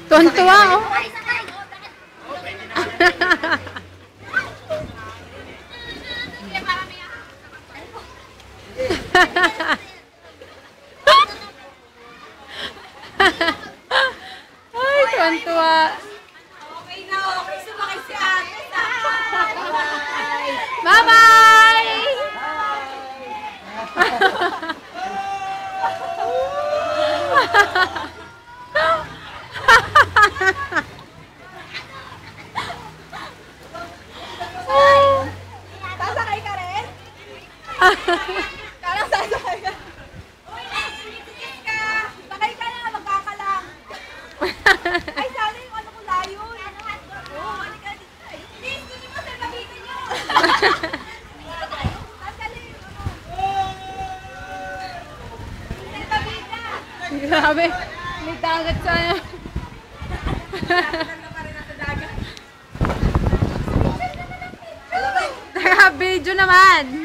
Tuwan-tuwa, oh. Ay, tuwan-tuwa. Okay na, okay. Sumakay si ate. Bye-bye! Sasakay ka rin? Parang sasakay ka. Sakay ka na, magkakalang. Ay, sana yung ano ko layo. Oo, halika na dito. Hindi, hindi mo sa gamitin nyo. Sasali, Grabe. May dagat sana. Naka-video naman.